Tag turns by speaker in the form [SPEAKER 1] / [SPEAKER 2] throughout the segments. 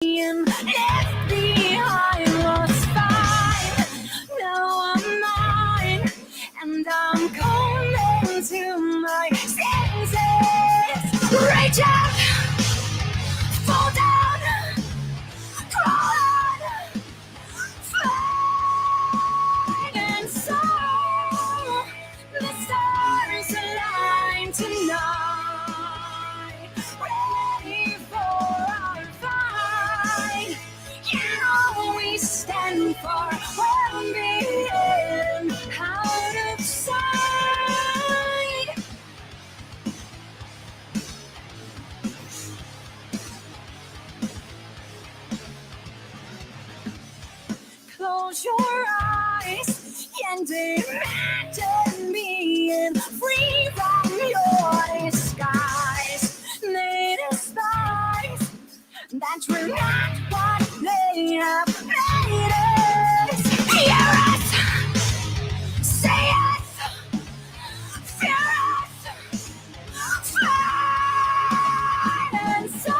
[SPEAKER 1] left behind was fine. Now I'm mine, and I'm coming to my senses. Reach out, fall down, crawl on, fly, and so the stars align tonight. Ready for our fight. You know we stand for well-being, out of sight. Close your eyes and imagine being free from your disguise. They despise that we're not what they have made us. Hear us, say us, fear us, fight, and so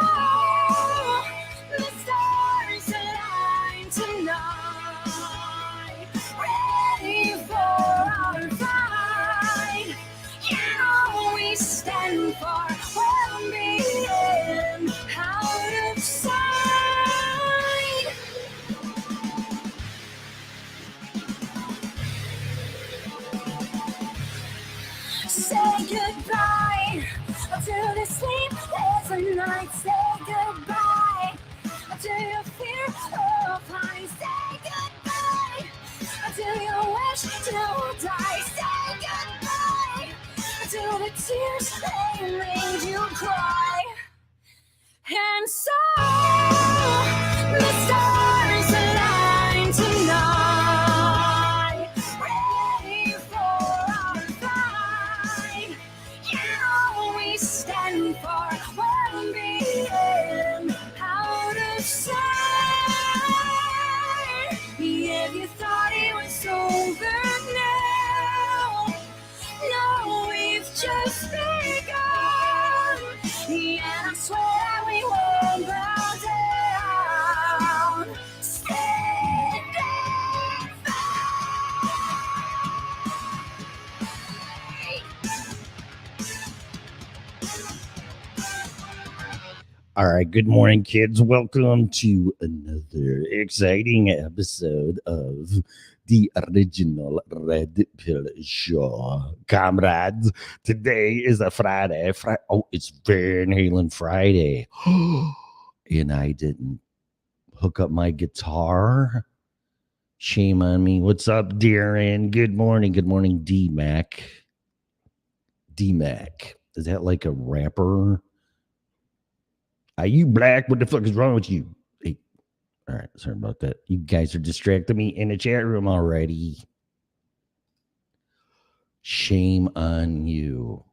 [SPEAKER 1] the stars align tonight. Ready for our fight. You know we stand for well-being, out of sight. Say goodbye to the sleepless night. Say goodbye to your fear of heights. Say goodbye to your wish to die. Say goodbye to the tears they made you cry. And so the stars align tonight. Ready for our fight. You know we stand for well-being, out of sight. If you thought it was over now, no, we've just begun. And I swear we won't bow down.
[SPEAKER 2] All right, good morning, kids. Welcome to another exciting episode of the original Red Pill Show. Comrades, today is a Friday. It's Van Halen Friday. And I didn't hook up my guitar. Shame on me. What's up, Darren? Good morning. Good morning, D-Mac. D-Mac. Is that like a rapper? Are you black? What the fuck is wrong with you? Hey, all right, sorry about that. You guys are distracting me in the chat room already. Shame on you.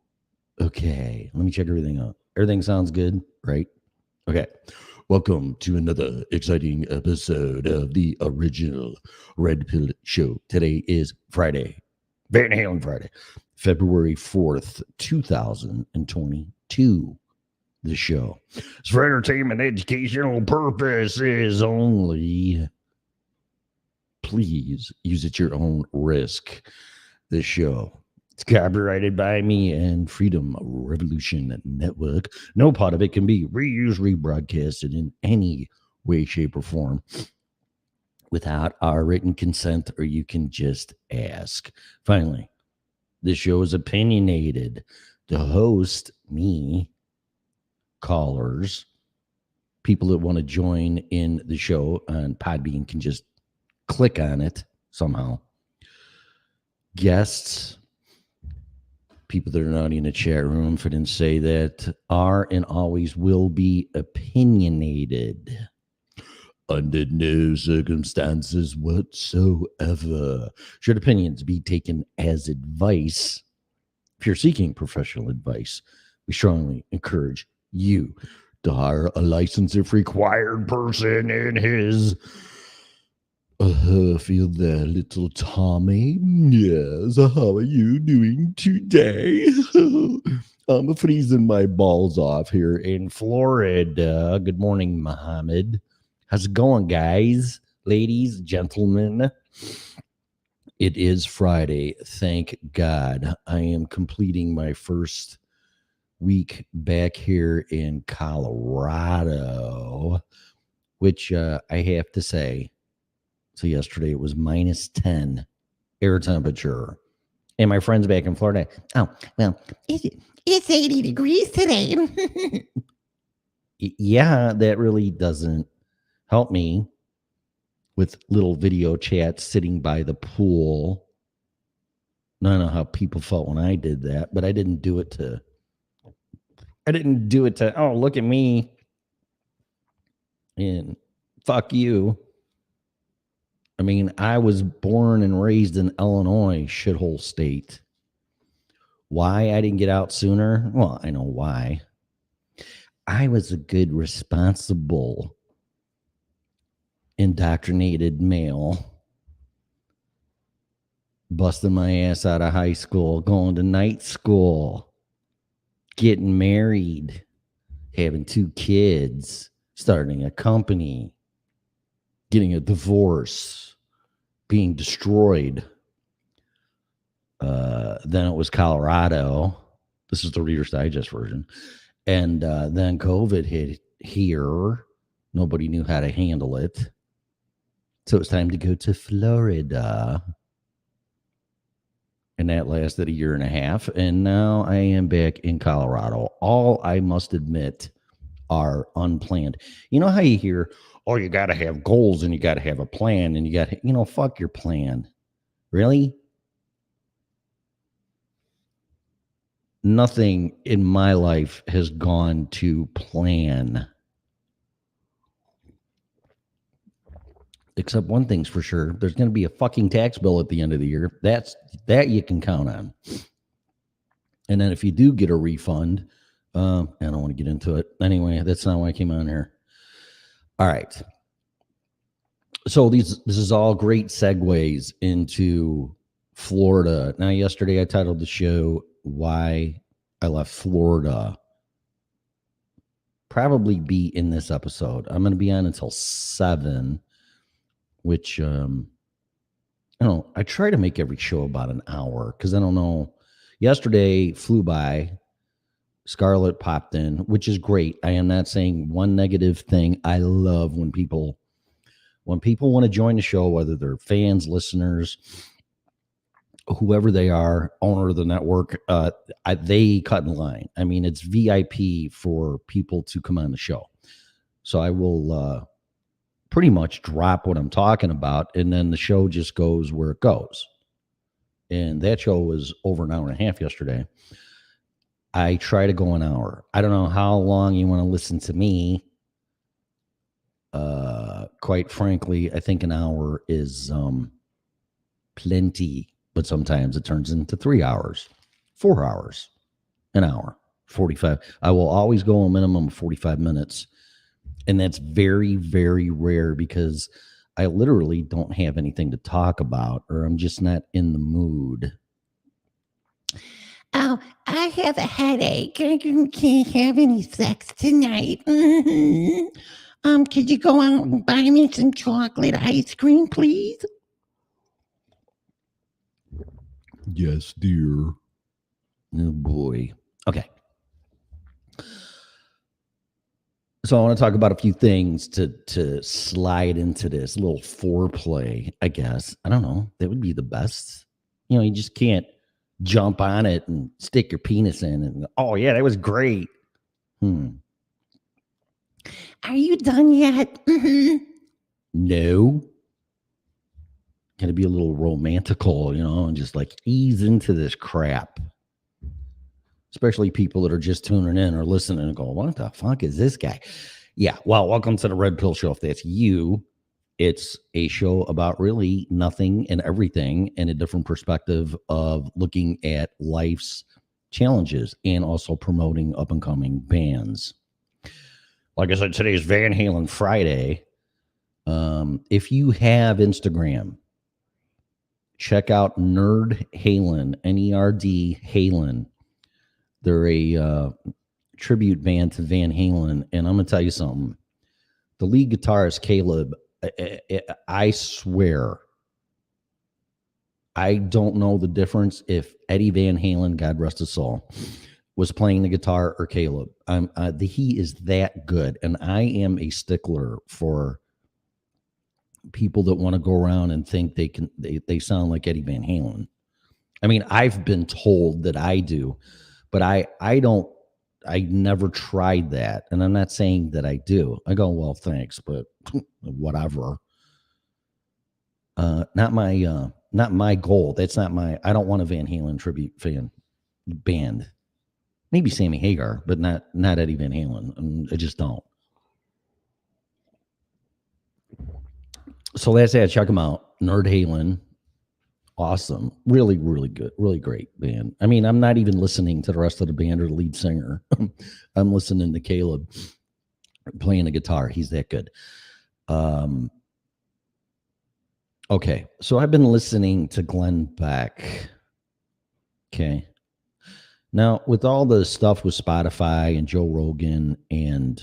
[SPEAKER 2] Okay, let me check everything out. Everything sounds good, right? Okay. Welcome to another exciting episode of the original Red Pill Show. Today is Friday, Van Halen Friday, February 4th, 2022. The show is for entertainment, educational purposes only. Please use at your own risk. This show, it's copyrighted by me and Freedom Revolution Network. No part of it can be reused, rebroadcasted in any way, shape, or form without our written consent, or you can just ask. Finally, this show is opinionated. The host, me, callers, people that want to join in the show on Podbean can just click on it somehow. Guests, people that are not in the chat room, if I didn't say that, are and always will be opinionated under no circumstances whatsoever. Should opinions be taken as advice? If you're seeking professional advice, we strongly encourage you to hire a license if required person in his field there, little Tommy. Yes, how are you doing today? I'm freezing my balls off here in Florida. Good morning, Mohammed. How's it going, guys, ladies, gentlemen? It is Friday. Thank God. I am completing my first week back here in Colorado, which I have to say. So, yesterday it was minus 10 air temperature. And my friends back in Florida, oh, well, it's 80 degrees today. Yeah, that really doesn't help me with little video chats sitting by the pool. I don't know how people felt when I did that, but I didn't do it to, oh, look at me and fuck you. I mean, I was born and raised in Illinois, shithole state. Why I didn't get out sooner? Well, I know why. I was a good, responsible, indoctrinated male, busting my ass out of high school, going to night school, getting married, having 2 kids, starting a company, getting a divorce, being destroyed. Then it was Colorado. This is the Reader's Digest version. And then COVID hit here. Nobody knew how to handle it. So it's time to go to Florida. And that lasted a year and a half. And now I am back in Colorado. All, I must admit, are unplanned. You know how you hear, oh, you got to have goals and you got to have a plan and you got to, fuck your plan. Really? Nothing in my life has gone to plan. Except one thing's for sure. There's going to be a fucking tax bill at the end of the year. That you can count on. And then if you do get a refund, I don't want to get into it. Anyway, that's not why I came on here. All right. So this is all great segues into Florida. Now, yesterday I titled the show Why I Left Florida. Probably be in this episode. I'm going to be on until 7, which, I try to make every show about an hour because I don't know. Yesterday flew by. Scarlett popped in, which is great. I am not saying one negative thing. I love when people want to join the show, whether they're fans, listeners, whoever they are, owner of the network, they cut in line. I mean, it's VIP for people to come on the show. So I will pretty much drop what I'm talking about, and then the show just goes where it goes. And that show was over an hour and a half yesterday. I try to go an hour. I don't know how long you want to listen to me. Quite frankly, I think an hour is plenty, but sometimes it turns into 3 hours, 4 hours, an hour, 45. I will always go a minimum of 45 minutes. And that's very, very rare because I literally don't have anything to talk about, or I'm just not in the mood. Oh, I have a headache. I can't have any sex tonight. Could you go out and buy me some chocolate ice cream, please? Yes, dear. Oh, boy. Okay. So I want to talk about a few things to slide into this little foreplay, I guess. I don't know. That would be the best. You just can't jump on it and stick your penis in and, oh, yeah, that was great. Are you done yet? No. Got to be a little romantical, and just like ease into this crap. Especially people that are just tuning in or listening and going, what the fuck is this guy? Yeah, well, welcome to the Red Pill Show. If that's you, it's a show about really nothing and everything and a different perspective of looking at life's challenges and also promoting up-and-coming bands. Like I said, today's Van Halen Friday. If you have Instagram, check out Nerd Halen, Nerd Halen. They're a tribute band to Van Halen, and I'm going to tell you something. The lead guitarist, Caleb, I swear, I don't know the difference if Eddie Van Halen, God rest his soul, was playing the guitar or Caleb. He is that good. And I am a stickler for people that want to go around and think they sound like Eddie Van Halen. I mean, I've been told that I do, but I don't. I never tried that, and I'm not saying that I do. I go, well, thanks, but whatever. Not my goal. That's not my. I don't want a Van Halen tribute band. Maybe Sammy Hagar, but not Eddie Van Halen. I just don't. So that's that. Check them out. Nerd Halen. Awesome. Really, really good. Really great band. I mean, I'm not even listening to the rest of the band or the lead singer. I'm listening to Caleb playing the guitar. He's that good. Okay. So I've been listening to Glenn Beck. Okay. Now, with all the stuff with Spotify and Joe Rogan and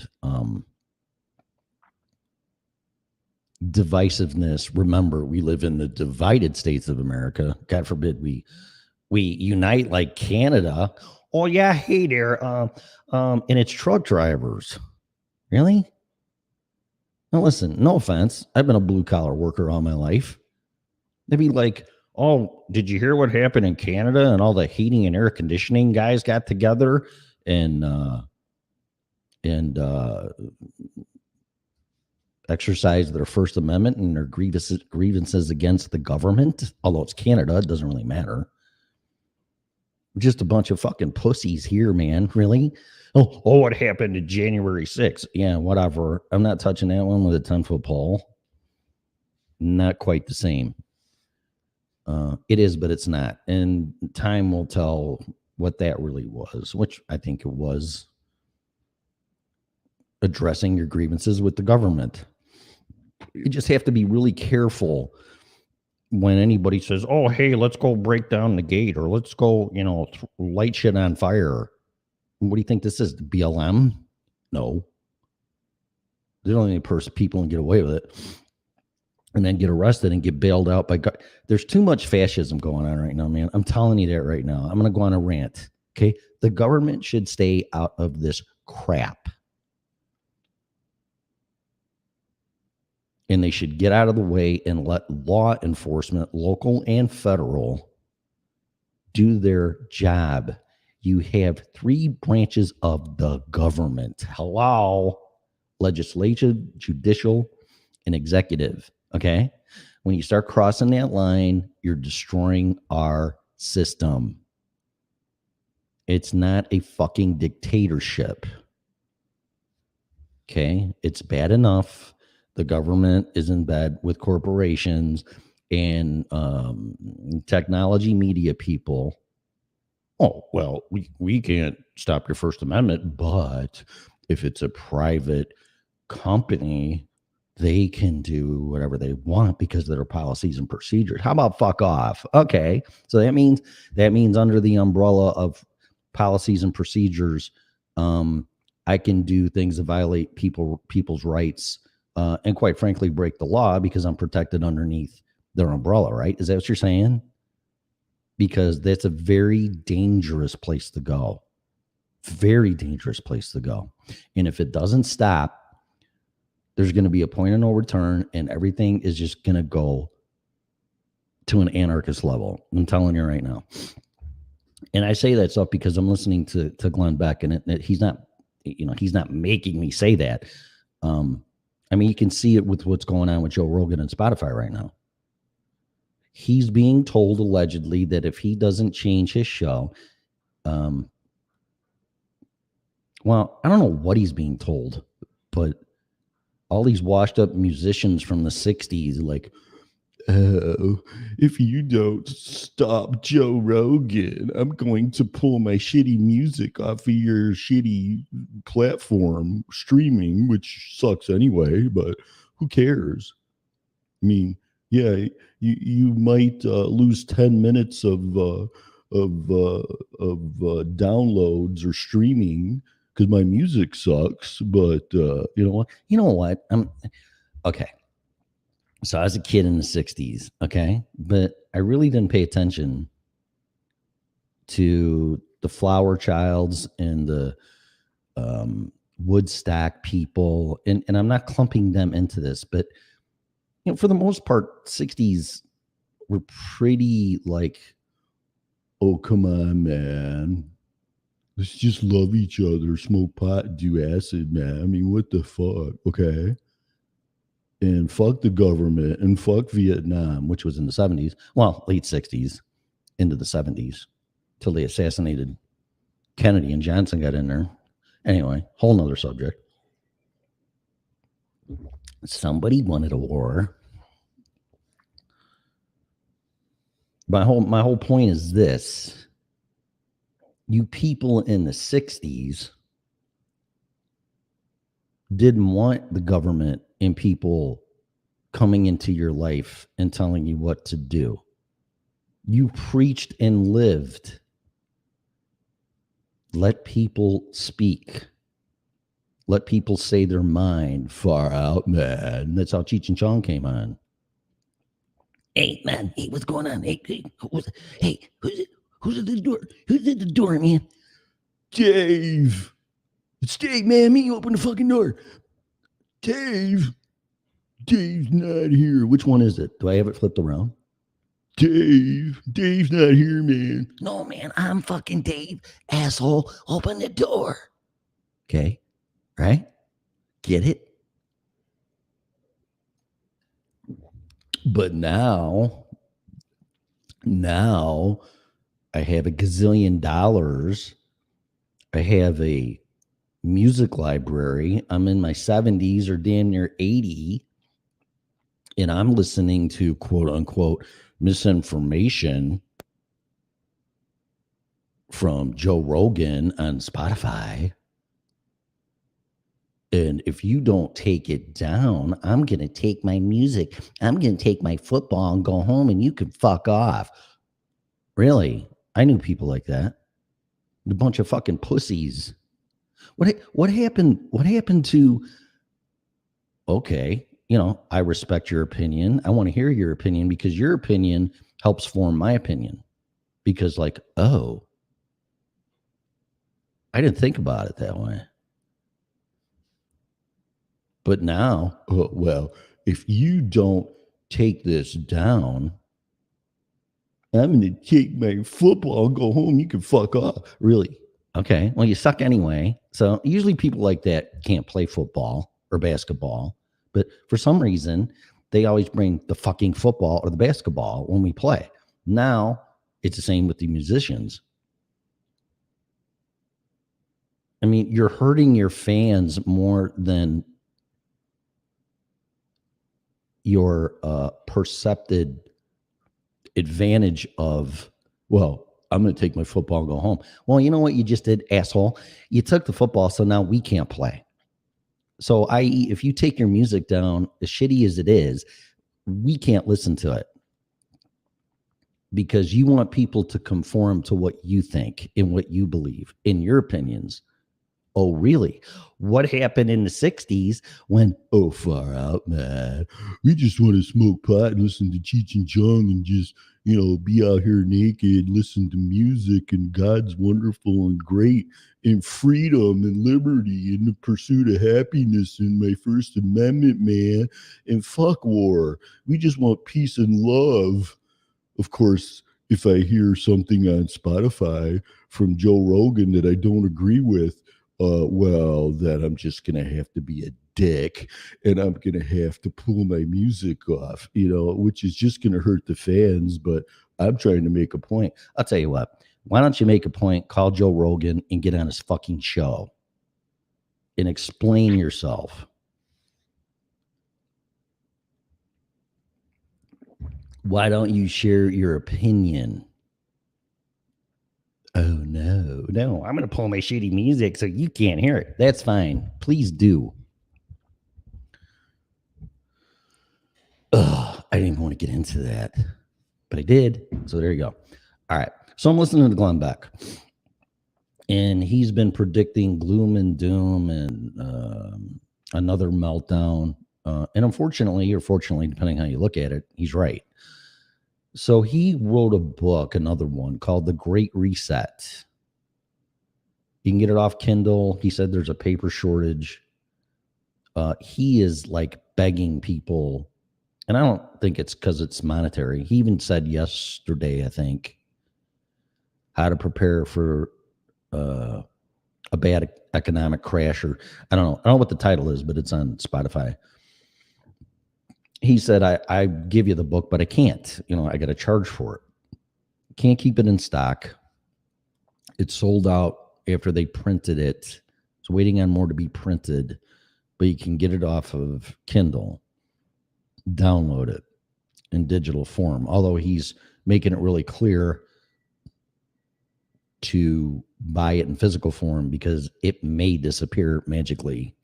[SPEAKER 2] divisiveness, remember, we live in the divided states of America. God forbid we unite like Canada. Oh yeah, hey there. And it's truck drivers. Really? Now listen, no offense. I've been a blue collar worker all my life. They'd be like, oh, did you hear what happened in Canada? And all the heating and air conditioning guys got together and exercised their First Amendment and their grievances against the government. Although it's Canada, it doesn't really matter. Just a bunch of fucking pussies here, man. Really? Oh, what happened to January 6th? Yeah, whatever. I'm not touching that one with a 10-foot pole. Not quite the same. It is, but it's not. And time will tell what that really was, which I think it was addressing your grievances with the government. You just have to be really careful when anybody says, oh, hey, let's go break down the gate or let's go, light shit on fire. What do you think this is? BLM? No. There's only people can get away with it and then get arrested and get bailed out by God. There's too much fascism going on right now, man. I'm telling you that right now. I'm going to go on a rant. Okay. The government should stay out of this crap. And they should get out of the way and let law enforcement, local and federal, do their job. You have 3 branches of the government. Hello? Legislative, judicial, and executive. Okay? When you start crossing that line, you're destroying our system. It's not a fucking dictatorship. Okay? It's bad enough. The government is in bed with corporations and technology media people. Oh, well, we can't stop your First Amendment, but if it's a private company, they can do whatever they want because there are policies and procedures. How about fuck off? Okay. So that means under the umbrella of policies and procedures, I can do things that violate people's rights. And quite frankly, break the law because I'm protected underneath their umbrella, right? Is that what you're saying? Because that's a very dangerous place to go. Very dangerous place to go. And if it doesn't stop, there's going to be a point of no return and everything is just going to go to an anarchist level. I'm telling you right now. And I say that stuff because I'm listening to Glenn Beck and he's not making me say that. I mean, you can see it with what's going on with Joe Rogan and Spotify right now. He's being told allegedly that if he doesn't change his show, well, I don't know what he's being told, but all these washed up musicians from the 60s, like, oh, if you don't stop Joe Rogan, I'm going to pull my shitty music off of your shitty platform streaming, which sucks anyway, but who cares? I mean, yeah, you might lose 10 minutes of downloads or streaming, because my music sucks. But you know what? You know what? I'm okay. So I was a kid in the 60s, okay? But I really didn't pay attention to the Flower Childs and the Woodstock people. And I'm not clumping them into this, but for the most part, 60s were pretty like, oh, come on, man. Let's just love each other, smoke pot, do acid, man. I mean, what the fuck? Okay. And fuck the government and fuck Vietnam, which was in the 70s. Well, late 60s into the 70s till they assassinated Kennedy and Johnson got in there. Anyway, whole nother subject. Somebody wanted a war. My whole point is this. You people in the 60s didn't want the government and people coming into your life and telling you what to do. You preached and lived. Let people speak. Let people say their mind. Far out, man. That's how Cheech and Chong came on. Hey, man. Hey, what's going on? Hey, who's at the door? Who's at the door, man? Dave. It's Dave, man. Me, open the fucking door. Dave. Dave's not here. Which one is it? Do I have it flipped around? Dave's not here, man. No, man, I'm fucking Dave. Asshole, open the door. Okay, right? Get it? But now I have a gazillion dollars. I have a music library. I'm in my 70s or damn near 80. And I'm listening to quote unquote misinformation from Joe Rogan on Spotify. And if you don't take it down, I'm going to take my music. I'm going to take my football and go home and you can fuck off. Really? I knew people like that. A bunch of fucking pussies. What happened? What happened to, okay, I respect your opinion. I want to hear your opinion because your opinion helps form my opinion. Because like, oh, I didn't think about it that way. But now, well, if you don't take this down, I'm going to take my football and go home. You can fuck off. Really? Okay. Well, you suck anyway. So usually people like that can't play football or basketball. But for some reason, they always bring the fucking football or the basketball when we play. Now, it's the same with the musicians. I mean, you're hurting your fans more than your percepted advantage of, well, I'm going to take my football and go home. Well, you know what you just did, asshole? You took the football, so now we can't play. So, i.e., if you take your music down, as shitty as it is, we can't listen to it because you want people to conform to what you think and what you believe in your opinions. Oh, really? What happened in the 60s when, oh, far out, man. We just want to smoke pot and listen to Cheech and Chong and just, be out here naked, listen to music, and God's wonderful and great, and freedom and liberty and the pursuit of happiness and my First Amendment, man, and fuck war. We just want peace and love. Of course, if I hear something on Spotify from Joe Rogan that I don't agree with, well, then I'm just going to have to be a dick and I'm going to have to pull my music off, which is just going to hurt the fans. But I'm trying to make a point. I'll tell you what, why don't you make a point, call Joe Rogan and get on his fucking show and explain yourself. Why don't you share your opinion? Oh, no, I'm going to pull my shitty music so you can't hear it. That's fine. Please do. I didn't even want to get into that, but I did. So there you go. All right. So I'm listening to Glenn Beck. And he's been predicting gloom and doom and another meltdown. And unfortunately, or fortunately, depending how you look at it, he's right. So he wrote a book, another one called The Great Reset. You can get it off Kindle. He said there's a paper shortage. He is like begging people, and I don't think it's because it's monetary. He even said yesterday, I think, how to prepare for a bad economic crash, or I don't know what the title is, but it's on Spotify. He said, I give you the book, but I can't. I got to charge for it. Can't keep it in stock. It's sold out after they printed it. It's waiting on more to be printed, but you can get it off of Kindle, download it in digital form. Although he's making it really clear to buy it in physical form because it may disappear magically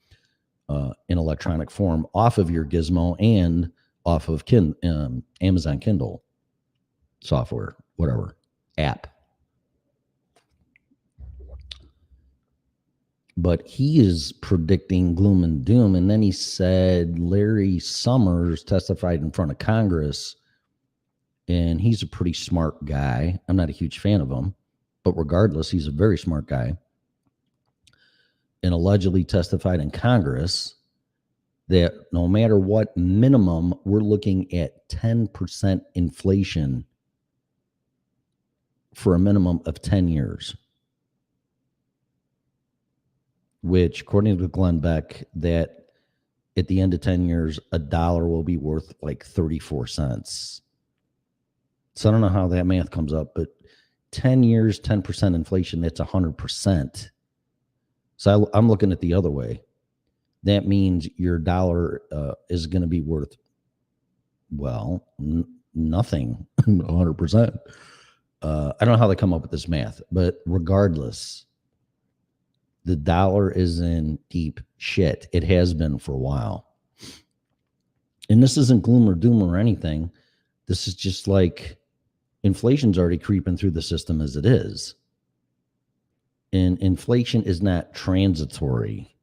[SPEAKER 2] in electronic form off of your Gizmo and off of Amazon Kindle software, whatever, app. But he is predicting gloom and doom. And then he said Larry Summers testified in front of Congress, and he's a pretty smart guy. I'm not a huge fan of him, but regardless, he's a very smart guy. And allegedly testified in Congress that no matter what minimum, we're looking at 10% inflation for a minimum of 10 years. Which, according to Glenn Beck, that at the end of 10 years, a dollar will be worth like 34 cents. So I don't know how that math comes up, but 10 years, 10% inflation, that's 100%. So I'm looking at the other way. That means your dollar is going to be worth, well, nothing, 100%. I don't know how they come up with this math, but regardless, the dollar is in deep shit. It has been for a while. And this isn't gloom or doom or anything. This is just like inflation's already creeping through the system as it is. And inflation is not transitory.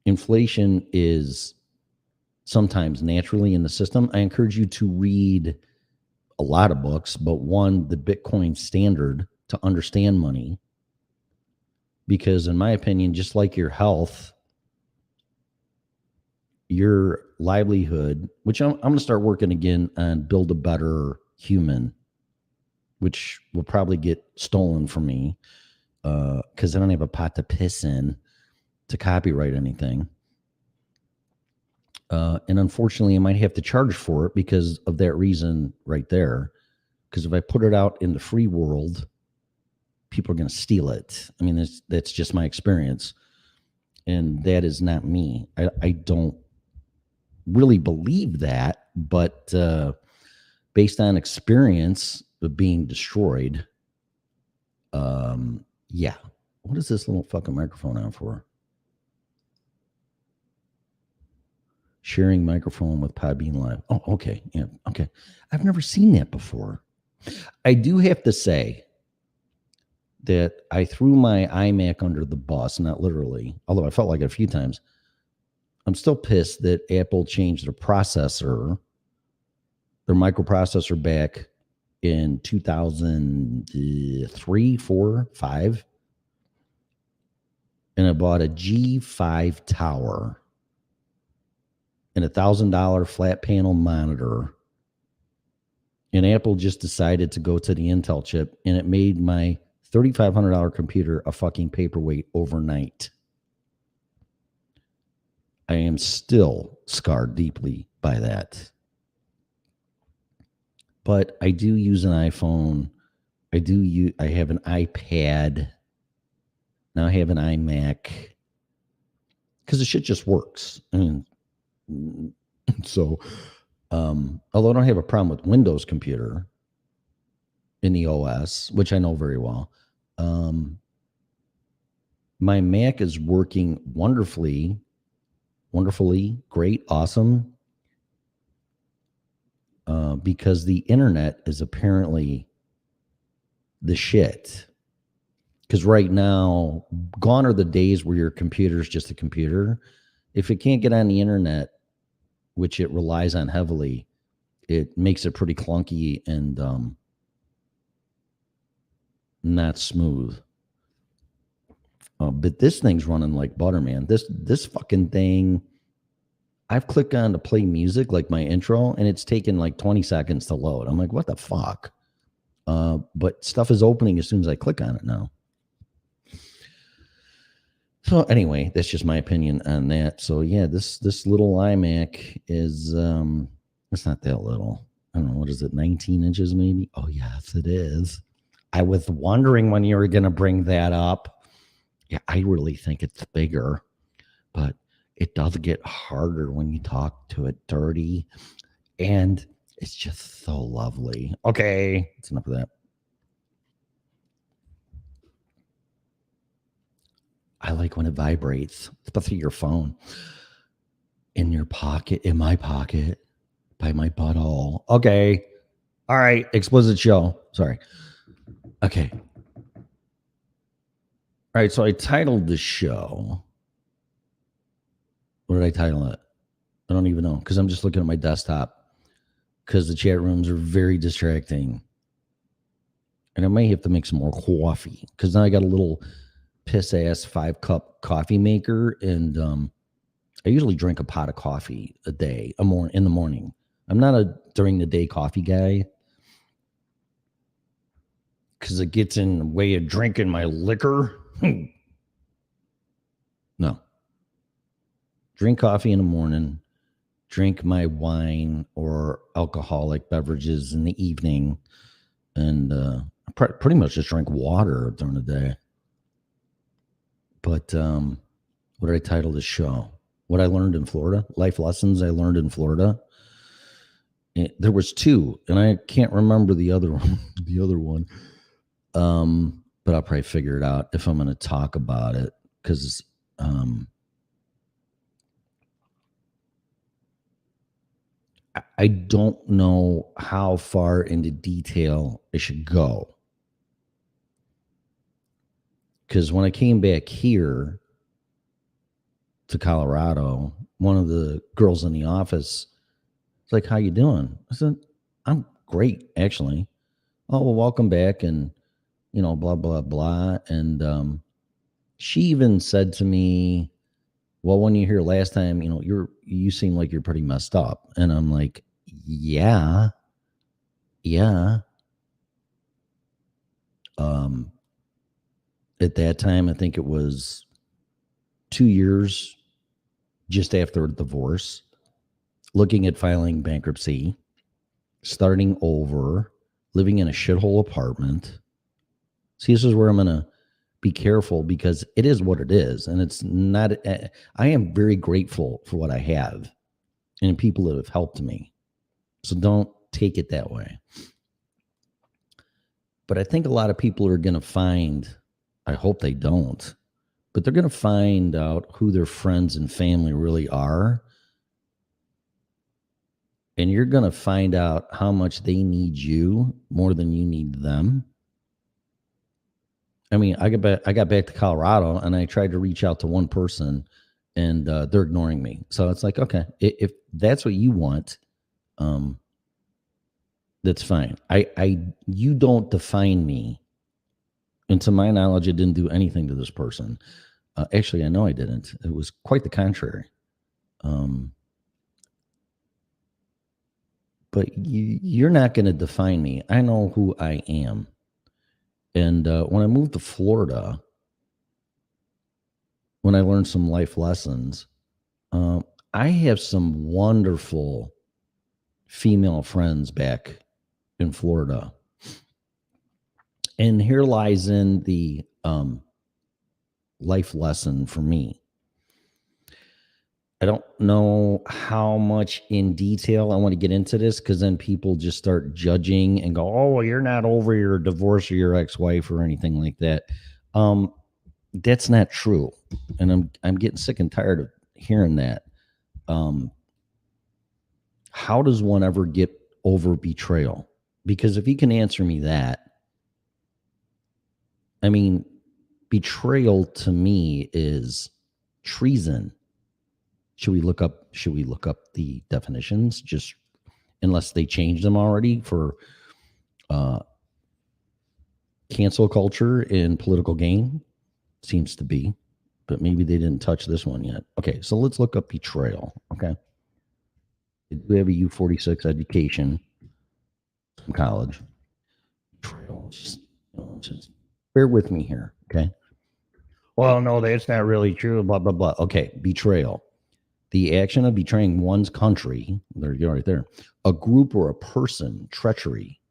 [SPEAKER 2] Inflation is sometimes naturally in the system. I encourage you to read a lot of books, but one, the Bitcoin Standard, to understand money. Because in my opinion, just like your health, your livelihood, which I'm going to start working again on Build a Better Human, which will probably get stolen from me because I don't have a pot to piss in to copyright anything. And unfortunately, I might have to charge for it because of that reason right there. Because if I put it out in the free world, people are going to steal it. I mean, that's just my experience. And that is not me. I don't really believe that, but based on experience of being destroyed, yeah. What is this little fucking microphone on for? Sharing microphone with Podbean Live. Oh, okay. Yeah, okay. I've never seen that before. I do have to say that I threw my iMac under the bus, not literally, although I felt like it a few times. I'm still pissed that Apple changed their processor, their microprocessor back in 2003, 4, 5. And I bought a G5 tower and $1,000 flat panel monitor. And Apple just decided to go to the Intel chip, and it made my $3,500 computer a fucking paperweight overnight. I am still scarred deeply by that. But I do use an iPhone. I have an iPad. Now I have an iMac. Because the shit just works. I mean, so, although I don't have a problem with Windows computer in the OS, which I know very well, my Mac is working wonderfully, great, awesome, because the internet is apparently the shit. Because right now, gone are the days where your computer is just a computer. If it can't get on the internet, which it relies on heavily, it makes it pretty clunky and not smooth. But this thing's running like butter, man. This fucking thing. I've clicked on to play music, like my intro, and it's taken like 20 seconds to load. I'm like, what the fuck? But stuff is opening as soon as I click on it now. So anyway, that's just my opinion on that. So yeah, this little iMac is it's not that little. I don't know, what is it, 19 inches maybe? Oh yes, it is. I was wondering when you were gonna bring that up. Yeah, I really think it's bigger, but it does get harder when you talk to it dirty. And it's just so lovely. Okay, that's enough of that. I like when it vibrates, especially your phone. In your pocket, in my pocket, by my butthole. Okay. All right. Explicit show. Sorry. Okay. All right. So I titled the show. What did I title it? I don't even know because I'm just looking at my desktop because the chat rooms are very distracting. And I may have to make some more coffee because now I got a little piss ass 5-cup coffee maker. And I usually drink a pot of coffee a day, in the morning. I'm not a during the day coffee guy because it gets in the way of drinking my liquor. No. Drink coffee in the morning, drink my wine or alcoholic beverages in the evening, and pretty much just drink water during the day. But what did I title this show? What I learned in Florida? Life lessons I learned in Florida. There was 2, and I can't remember the other one. But I'll probably figure it out if I'm going to talk about it because I don't know how far into detail I should go. Because when I came back here to Colorado, one of the girls in the office was like, "How you doing?" I said, "I'm great, actually." "Oh, well, welcome back," and blah blah blah. And she even said to me, "Well, when you here last time, you seem like you're pretty messed up." And I'm like, "Yeah." At that time, I think it was 2 years just after a divorce, looking at filing bankruptcy, starting over, living in a shithole apartment. See, this is where I'm going to be careful because it is what it is. And it's not, I am very grateful for what I have and people that have helped me. So don't take it that way. But I think a lot of people are going to find, I hope they don't, but they're going to find out who their friends and family really are. And you're going to find out how much they need you more than you need them. I mean, I got back to Colorado and I tried to reach out to one person and they're ignoring me. So it's like, okay, if that's what you want, that's fine. You don't define me. And to my knowledge, I didn't do anything to this person. Actually, I know I didn't. It was quite the contrary. But you're not going to define me. I know who I am. And when I moved to Florida, when I learned some life lessons, I have some wonderful female friends back in Florida. And here lies in the life lesson for me. I don't know how much in detail I want to get into this because then people just start judging and go, "Oh, well, you're not over your divorce or your ex-wife or anything like that." That's not true, and I'm getting sick and tired of hearing that. How does one ever get over betrayal? Because if you can answer me that, I mean, betrayal to me is treason. Should we look up the definitions? Just unless they changed them already for uh, cancel culture and political gain, seems to be, but maybe they didn't touch this one yet. Okay, so let's look up betrayal. Okay, we have a U46 education from college. Betrayal. Just bear with me here. Okay. Well, no, that's not really true. Blah blah blah. Okay, betrayal. The action of betraying one's country. There you go, right there. A group or a person. Treachery.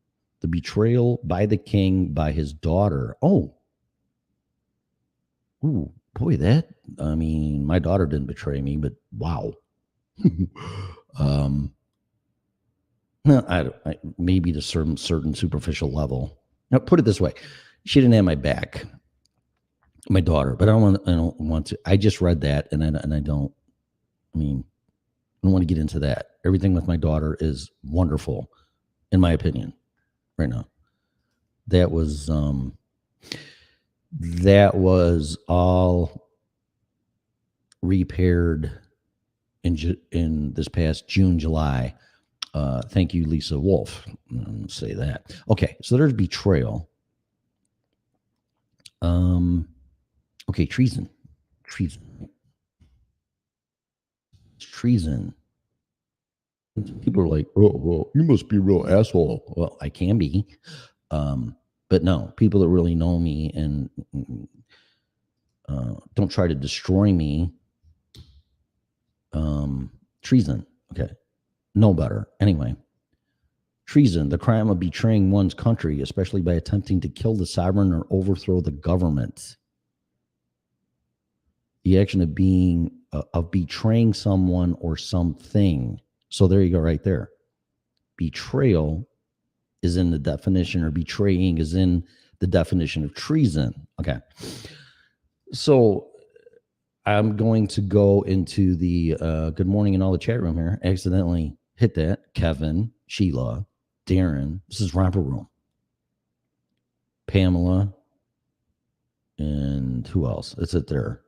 [SPEAKER 2] The betrayal by the king by his daughter. Oh, ooh, boy, that. I mean, my daughter didn't betray me, but wow. um, no, maybe to certain superficial level. Now, put it this way: she didn't have my back, my daughter. But I don't want to. I just read that, and I don't. I mean, I don't want to get into that. Everything with my daughter is wonderful, in my opinion, right now. That was all repaired in this past June, July. Thank you, Lisa Wolf. Say that. Okay, so there's betrayal. Okay, treason. Treason. People are like, oh, well, you must be a real asshole. Well, I can be. But no, people that really know me and don't try to destroy me. Treason. Okay. Know better. Anyway, treason, the crime of betraying one's country, especially by attempting to kill the sovereign or overthrow the government. The action of betraying someone or something. So there you go, right there. Betrayal is in the definition, or betraying is in the definition of treason. Okay. So I'm going to go into the good morning in all the chat room here. Accidentally hit that. Kevin, Sheila, Darren. This is Romper Room. Pamela. And who else? That's it there.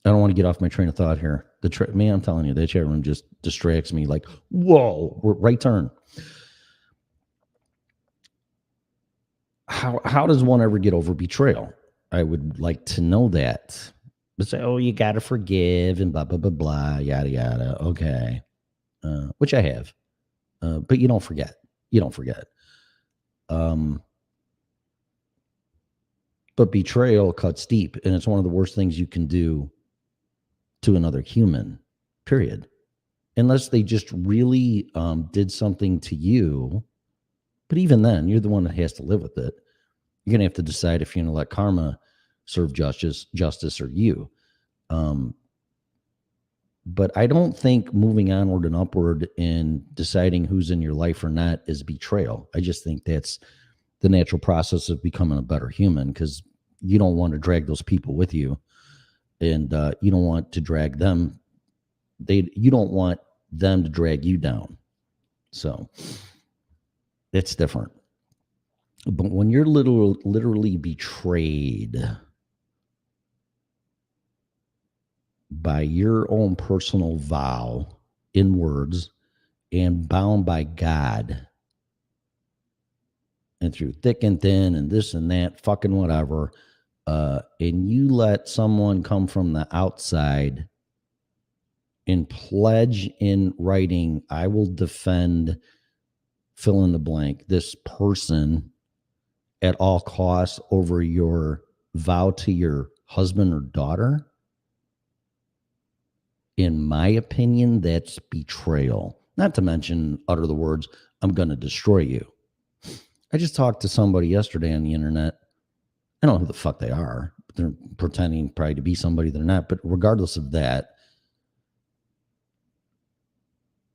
[SPEAKER 2] I don't want to get off my train of thought here. Man, I'm telling you, that chat room just distracts me like, whoa, right turn. How does one ever get over betrayal? I would like to know that. But say, oh, you got to forgive and blah, blah, blah, blah, yada, yada. Okay. Which I have. But you don't forget. But betrayal cuts deep, and it's one of the worst things you can do to another human, period. Unless they just really did something to you. But even then, you're the one that has to live with it. You're going to have to decide if you're going to let karma serve justice or you. But I don't think moving onward and upward and deciding who's in your life or not is betrayal. I just think that's the natural process of becoming a better human, because you don't want to drag those people with you, and you don't want to drag them. You don't want them to drag you down. So it's different. But when you're literally betrayed by your own personal vow in words and bound by God, and through thick and thin and this and that, fucking whatever, and you let someone come from the outside and pledge in writing, I will defend, fill in the blank, this person at all costs over your vow to your husband or daughter, in my opinion, that's betrayal. Not to mention utter the words, I'm going to destroy you. I just talked to somebody yesterday on the internet. I don't know who the fuck they are. They're pretending probably to be somebody they're not. But regardless of that,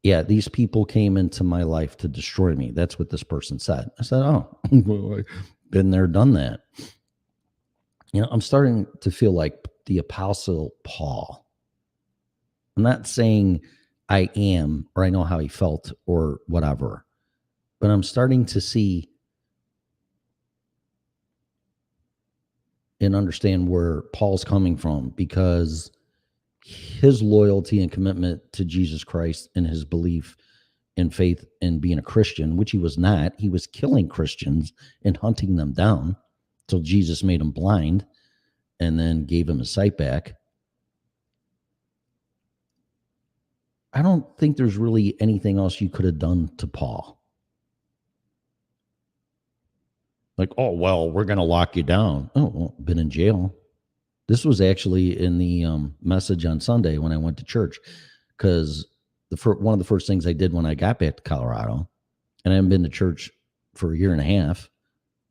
[SPEAKER 2] yeah, these people came into my life to destroy me. That's what this person said. I said, oh, well, I've been there, done that. I'm starting to feel like the Apostle Paul. I'm not saying I am, or I know how he felt or whatever, but I'm starting to see and understand where Paul's coming from, because his loyalty and commitment to Jesus Christ and his belief and faith in being a Christian, which he was not. He was killing Christians and hunting them down till Jesus made him blind and then gave him his sight back. I don't think there's really anything else you could have done to Paul. Like, oh, well, we're going to lock you down. Oh, well, been in jail. This was actually in the message on Sunday when I went to church, because one of the first things I did when I got back to Colorado, and I haven't been to church for a year and a half,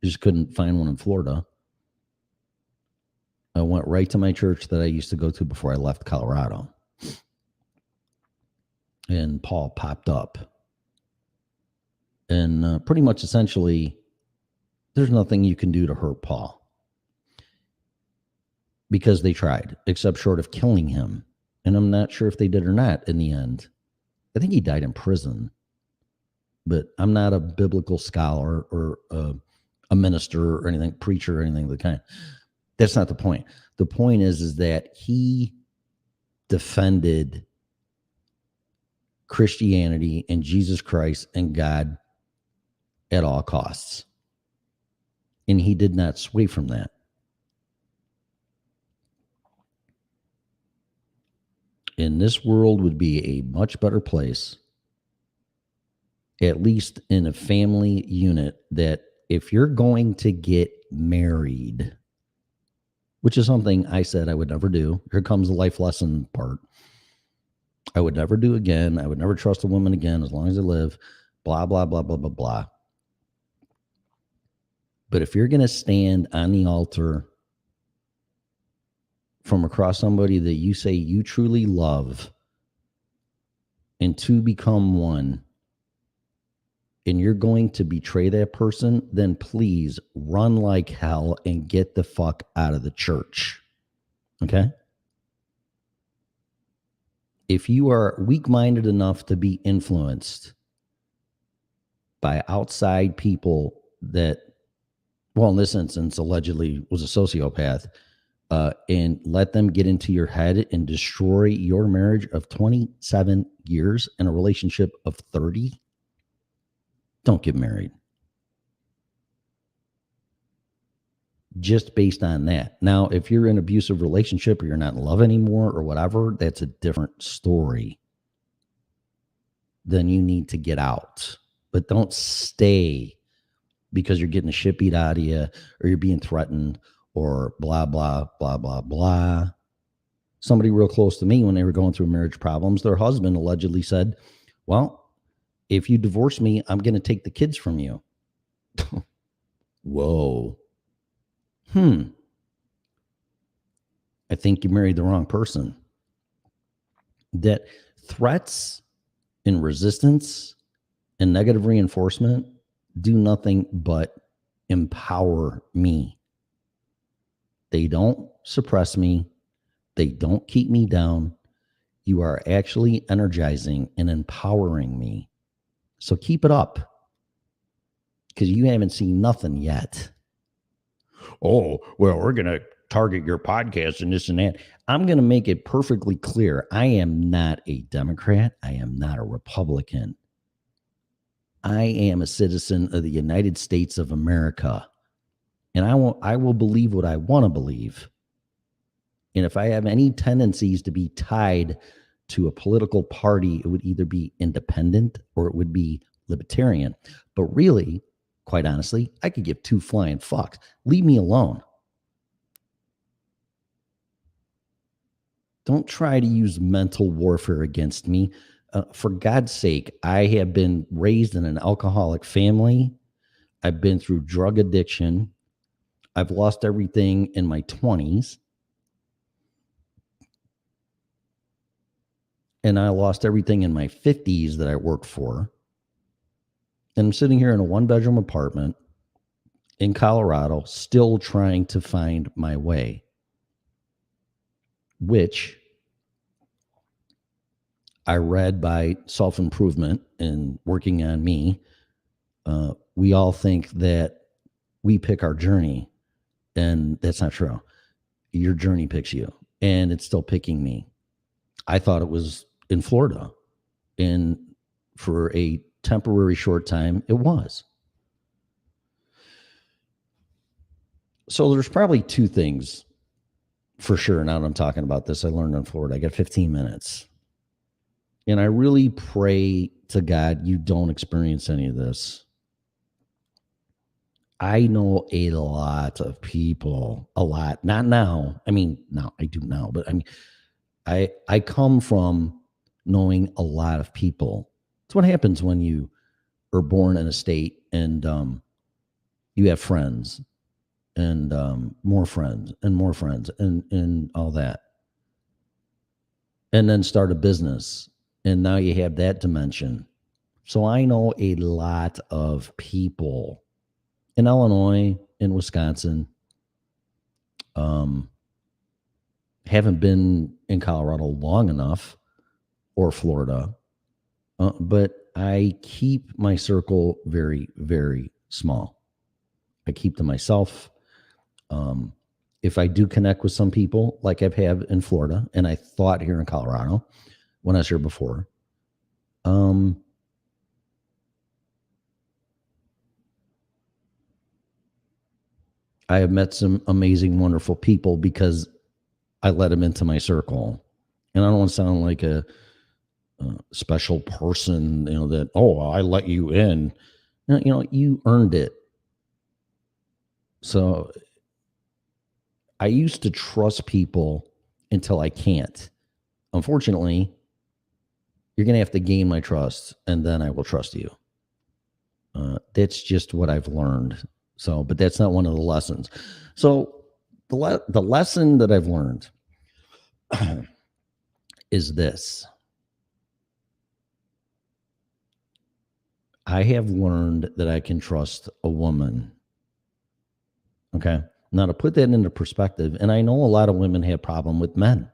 [SPEAKER 2] I just couldn't find one in Florida. I went right to my church that I used to go to before I left Colorado. And Paul popped up. And pretty much essentially, there's nothing you can do to hurt Paul, because they tried, except short of killing him. And I'm not sure if they did or not in the end. I think he died in prison. But I'm not a biblical scholar or a minister or anything, preacher or anything of the kind. That's not the point. The point is that he defended Christianity and Jesus Christ and God at all costs. And he did not sway from that. And this world would be a much better place, at least in a family unit, that if you're going to get married, which is something I said I would never do. Here comes the life lesson part. I would never do again. I would never trust a woman again as long as I live. Blah, blah, blah, blah, blah, blah. But if you're going to stand on the altar from across somebody that you say you truly love, and two become one, and you're going to betray that person, then please run like hell and get the fuck out of the church. Okay? If you are weak-minded enough to be influenced by outside people that, well, in this instance, allegedly was a sociopath, and let them get into your head and destroy your marriage of 27 years and a relationship of 30, don't get married. Just based on that. Now, if you're in an abusive relationship or you're not in love anymore or whatever, that's a different story. Then you need to get out. But don't stay because you're getting the shit beat out of you or you're being threatened or blah, blah, blah, blah, blah. Somebody real close to me, when they were going through marriage problems, their husband allegedly said, well, if you divorce me, I'm going to take the kids from you. Whoa. I think you married the wrong person. That threats and resistance and negative reinforcement do nothing but empower me. They don't suppress me. They don't keep me down. You are actually energizing and empowering me. So keep it up, because you haven't seen nothing yet. Oh, well, we're going to target your podcast and this and that. I'm going to make it perfectly clear. I am not a Democrat. I am not a Republican. I am a citizen of the United States of America. And I will believe what I want to believe. And if I have any tendencies to be tied to a political party, it would either be independent or it would be libertarian. But really, quite honestly, I could give two flying fucks. Leave me alone. Don't try to use mental warfare against me. For God's sake, I have been raised in an alcoholic family. I've been through drug addiction. I've lost everything in my 20s. And I lost everything in my 50s that I worked for. And I'm sitting here in a one-bedroom apartment in Colorado, still trying to find my way, which I read by self-improvement and working on me. We all think that we pick our journey. And that's not true. Your journey picks you, and it's still picking me. I thought it was in Florida, and for a temporary short time, it was. So there's probably two things for sure. Now that I'm talking about this, I learned in Florida. I got 15 minutes. And I really pray to God you don't experience any of this. I know a lot of people, a lot, not now. I mean, now I do now, but I mean, I come from knowing a lot of people. It's what happens when you are born in a state and you have friends and more friends and more friends and all that. And then start a business. And now you have that dimension. So I know a lot of people in Illinois, in Wisconsin. Haven't been in Colorado long enough, or Florida, but I keep my circle very, very small. I keep to myself. If I do connect with some people, like I've had in Florida, and I thought here in Colorado when I was here before, I have met some amazing, wonderful people because I let them into my circle. And I don't want to sound like a special person, that, oh, I let you in. You earned it. So I used to trust people until I can't. Unfortunately, you're going to have to gain my trust, and then I will trust you. That's just what I've learned. So, but that's not one of the lessons. So the lesson that I've learned is this. I have learned that I can trust a woman. Okay. Now, to put that into perspective, and I know a lot of women have problem with men,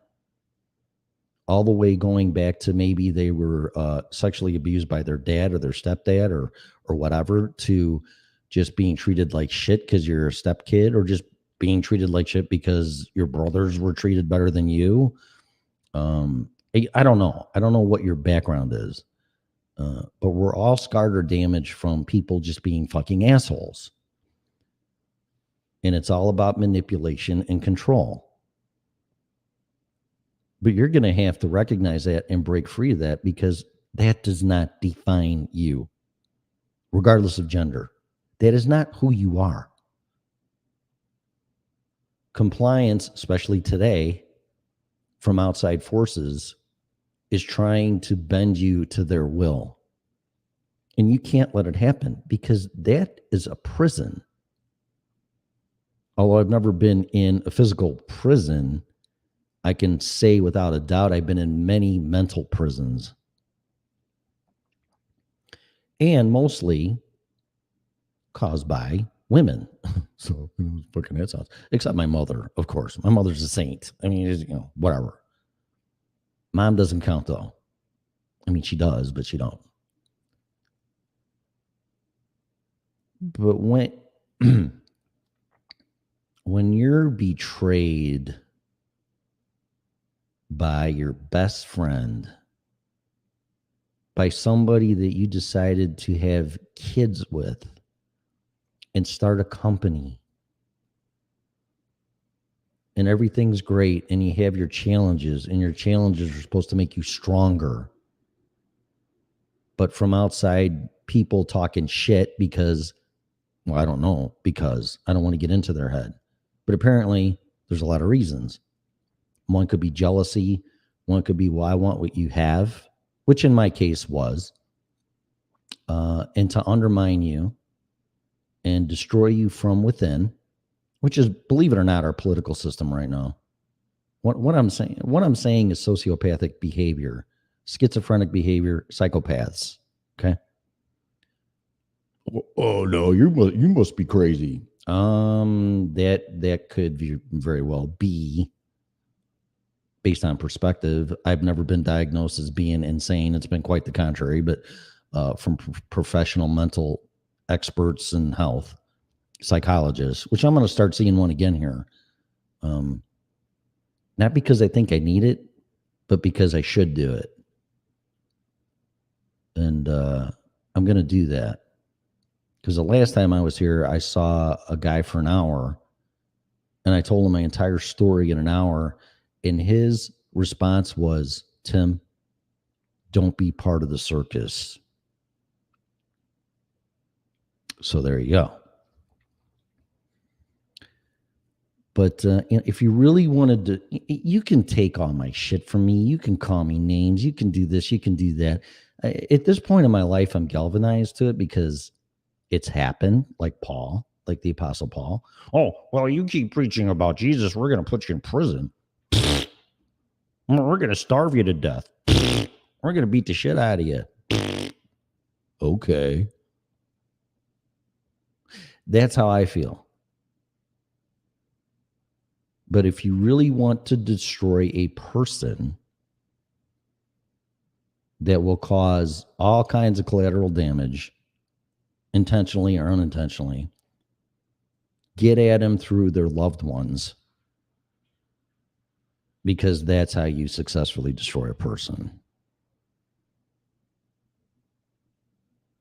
[SPEAKER 2] all the way going back to maybe they were sexually abused by their dad or their stepdad or whatever, to just being treated like shit because you're a stepkid, or just being treated like shit because your brothers were treated better than you. I don't know. I don't know what your background is, but we're all scarred or damaged from people just being fucking assholes. And it's all about manipulation and control. But you're going to have to recognize that and break free of that, because that does not define you, regardless of gender. That is not who you are. Compliance, especially today, from outside forces, is trying to bend you to their will. And you can't let it happen, because that is a prison. Although I've never been in a physical prison, I can say without a doubt I've been in many mental prisons. And mostly caused by women. So, fucking that sounds. Except my mother, of course. My mother's a saint. I mean, whatever. Mom doesn't count, though. I mean, she does, but she don't. But when you're betrayed by your best friend, by somebody that you decided to have kids with and start a company, and everything's great, and you have your challenges, and your challenges are supposed to make you stronger. But from outside, people talking shit because, well, I don't know, because I don't want to get into their head. But apparently, there's a lot of reasons. One could be jealousy. One could be, well, I want what you have, which in my case was, and to undermine you and destroy you from within, which is, believe it or not, our political system right now. What I'm saying is sociopathic behavior, schizophrenic behavior, psychopaths. Okay. Oh no, you must be crazy. That could very well be, based on perspective. I've never been diagnosed as being insane. It's been quite the contrary, but from professional mental experts in health, psychologist, which I'm going to start seeing one again here. Not because I think I need it, but because I should do it. And I'm going to do that. Because the last time I was here, I saw a guy for an hour and I told him my entire story in an hour. And his response was, Tim, don't be part of the circus. So there you go. But if you really wanted to, you can take all my shit from me. You can call me names. You can do this. You can do that. At this point in my life, I'm galvanized to it because it's happened, like Paul, like the Apostle Paul. Oh, well, you keep preaching about Jesus, we're going to put you in prison. We're going to starve you to death. We're going to beat the shit out of you. Okay. That's how I feel. But if you really want to destroy a person that will cause all kinds of collateral damage, intentionally or unintentionally, get at them through their loved ones, because that's how you successfully destroy a person.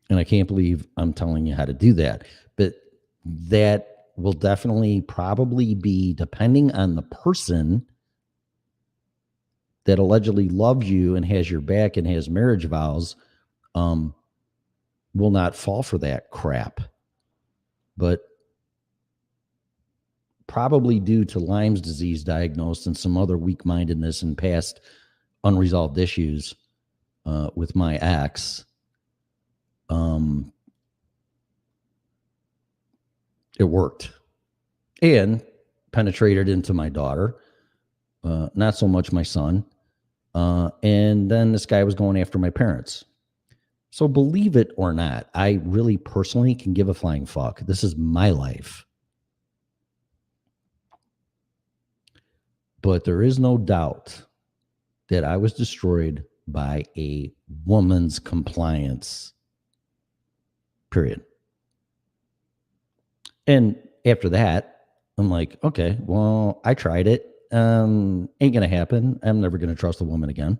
[SPEAKER 2] And I can't believe I'm telling you how to do that. But that will definitely probably be, depending on the person that allegedly loves you and has your back and has marriage vows, will not fall for that crap. But probably due to Lyme's disease diagnosed and some other weak-mindedness and past unresolved issues with my ex, it worked and penetrated into my daughter, not so much my son. And then this guy was going after my parents. So believe it or not, I really personally can give a flying fuck. This is my life. But there is no doubt that I was destroyed by a woman's compliance. Period. And after that, I'm like, okay, well, I tried it. Ain't going to happen. I'm never going to trust a woman again.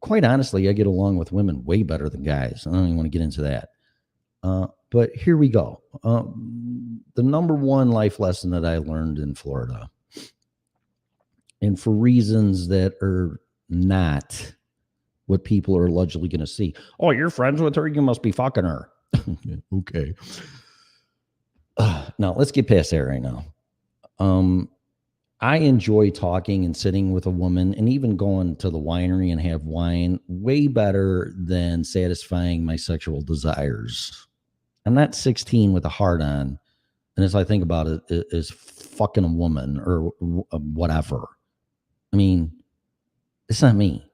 [SPEAKER 2] Quite honestly, I get along with women way better than guys. I don't even want to get into that. But here we go. The number one life lesson that I learned in Florida, and for reasons that are not what people are allegedly going to see. Oh, you're friends with her? You must be fucking her. Okay. Now, let's get past that right now. I enjoy talking and sitting with a woman and even going to the winery and have wine way better than satisfying my sexual desires. I'm not 16 with a heart on, and as I think about it, is fucking a woman or whatever. I mean, it's not me.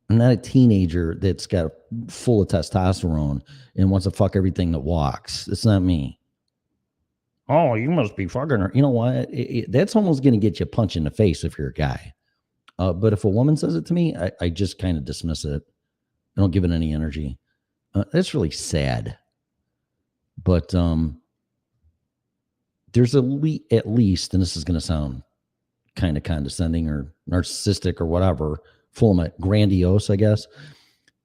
[SPEAKER 2] I'm not a teenager that's got full of testosterone and wants to fuck everything that walks. It's not me. Oh, you must be fucking her. You know what? That's almost going to get you a punch in the face if you're a guy. But if a woman says it to me, I just kind of dismiss it. I don't give it any energy. That's really sad. But there's at least, and this is going to sound kind of condescending or narcissistic or whatever, full of my grandiose, I guess.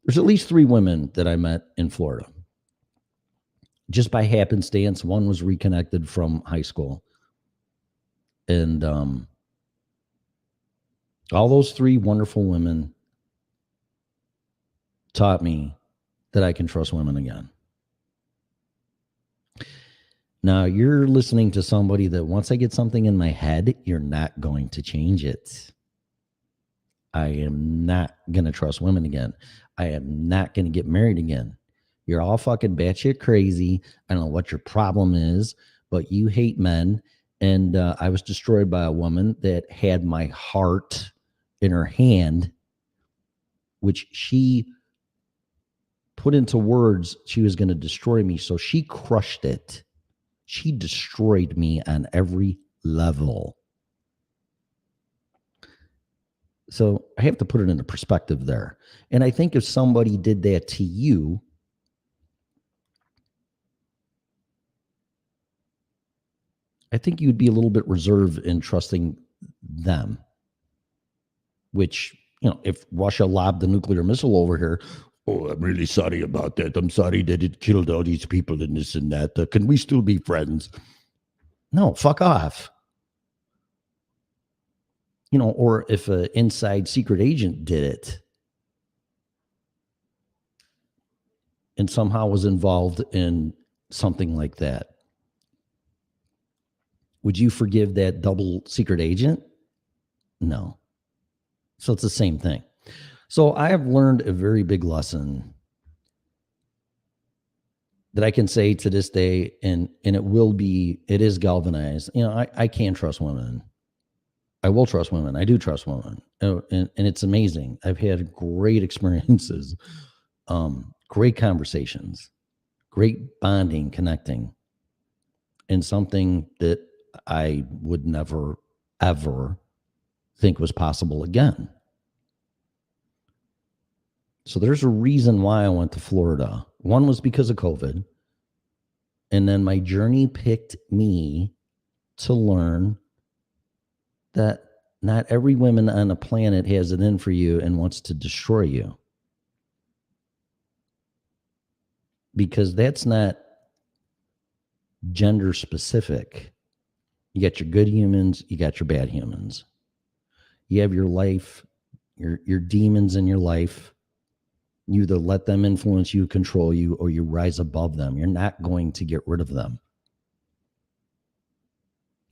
[SPEAKER 2] There's at least 3 women that I met in Florida. Just by happenstance, one was reconnected from high school. And all those 3 wonderful women taught me that I can trust women again. Now, you're listening to somebody that once I get something in my head, you're not going to change it. I am not going to trust women again. I am not going to get married again. You're all fucking batshit crazy. I don't know what your problem is, but you hate men. And I was destroyed by a woman that had my heart in her hand, which she put into words she was going to destroy me. So she crushed it. She destroyed me on every level. So I have to put it into perspective there. And I think if somebody did that to you, I think you'd be a little bit reserved in trusting them, which, if Russia lobbed the nuclear missile over here, oh, I'm really sorry about that. I'm sorry that it killed all these people and this and that. Can we still be friends? No, fuck off. Or if an inside secret agent did it and somehow was involved in something like that, would you forgive that double secret agent? No. So it's the same thing. So I have learned a very big lesson that I can say to this day, and it is galvanized. I can trust women. I will trust women. I do trust women. And it's amazing. I've had great experiences, great conversations, great bonding, connecting, and something that I would never, ever think was possible again. So there's a reason why I went to Florida. One was because of COVID. And then my journey picked me to learn that not every woman on the planet has it in for you and wants to destroy you. Because that's not gender specific. You got your good humans, you got your bad humans. You have your life, your demons in your life. You either let them influence you, control you, or you rise above them. You're not going to get rid of them.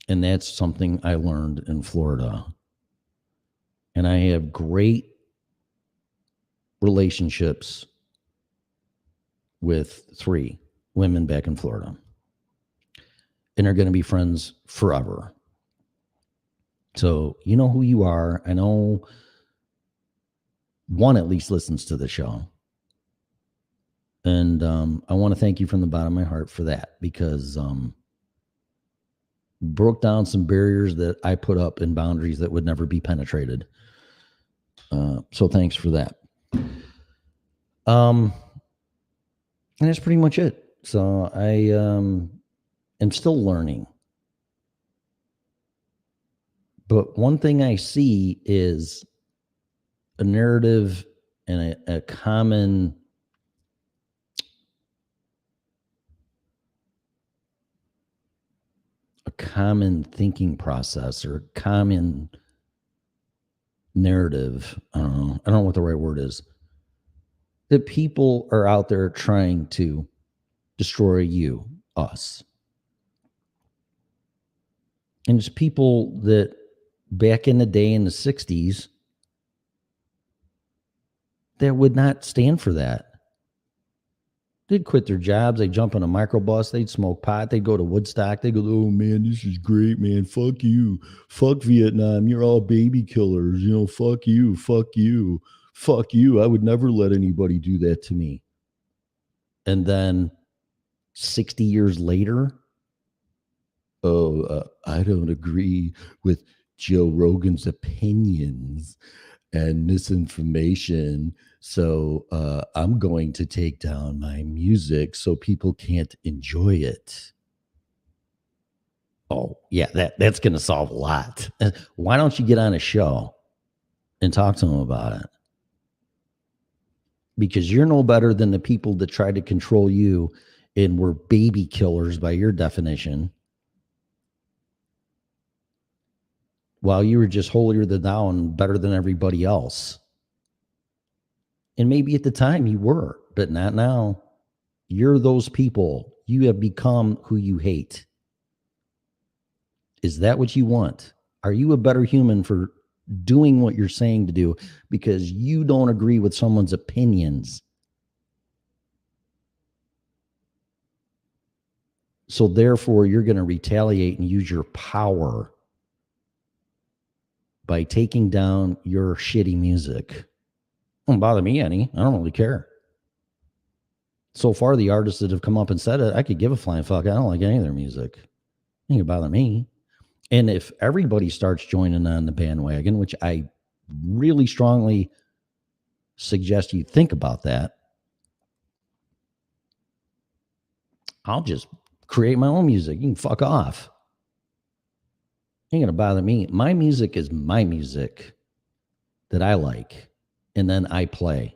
[SPEAKER 2] And that's something I learned in Florida. And I have great relationships with 3 women back in Florida. And are going to be friends forever. So you know who you are. I know one at least listens to the show. And I want to thank you from the bottom of my heart for that, because broke down some barriers that I put up and boundaries that would never be penetrated. So thanks for that. And that's pretty much it. So I am still learning. But one thing I see is a narrative and a common thinking process, or common narrative. I don't know what the right word is. That people are out there trying to destroy you, us. And it's people that back in the day in the 60s that would not stand for that. They'd quit their jobs. They'd jump on a microbus. They'd smoke pot. They'd go to Woodstock. They'd go, oh, man, this is great, man. Fuck you. Fuck Vietnam. You're all baby killers. Fuck you. Fuck you. Fuck you. I would never let anybody do that to me. And then 60 years later, I don't agree with Joe Rogan's opinions and misinformation. So I'm going to take down my music so people can't enjoy it. Oh, yeah, that's going to solve a lot. Why don't you get on a show and talk to them about it? Because you're no better than the people that tried to control you and were baby killers by your definition, while you were just holier than thou and better than everybody else. And maybe at the time you were, but not now. You're those people. You have become who you hate. Is that what you want? Are you a better human for doing what you're saying to do because you don't agree with someone's opinions? So therefore, you're going to retaliate and use your power by taking down your shitty music. Don't bother me any. I don't really care. So far, the artists that have come up and said it, I could give a flying fuck. I don't like any of their music. It ain't bother me. And if everybody starts joining on the bandwagon, which I really strongly suggest you think about that, I'll just create my own music. You can fuck off. Ain't gonna bother me. My music is my music that I like, and then I play.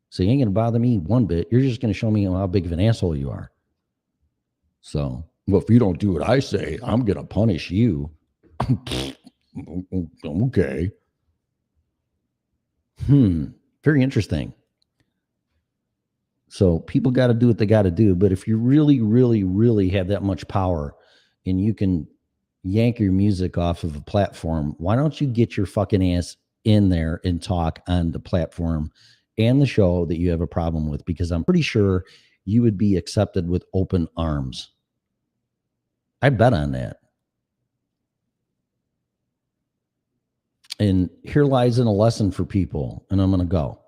[SPEAKER 2] So you ain't gonna bother me one bit. You're just gonna show me how big of an asshole you are. So, well, if you don't do what I say, I'm gonna punish you. Okay. Very interesting. So people got to do what they got to do. But if you really, really, really have that much power and you can yank your music off of a platform, why don't you get your fucking ass in there and talk on the platform and the show that you have a problem with? Because I'm pretty sure you would be accepted with open arms. I bet on that. And here lies in a lesson for people, and I'm going to go.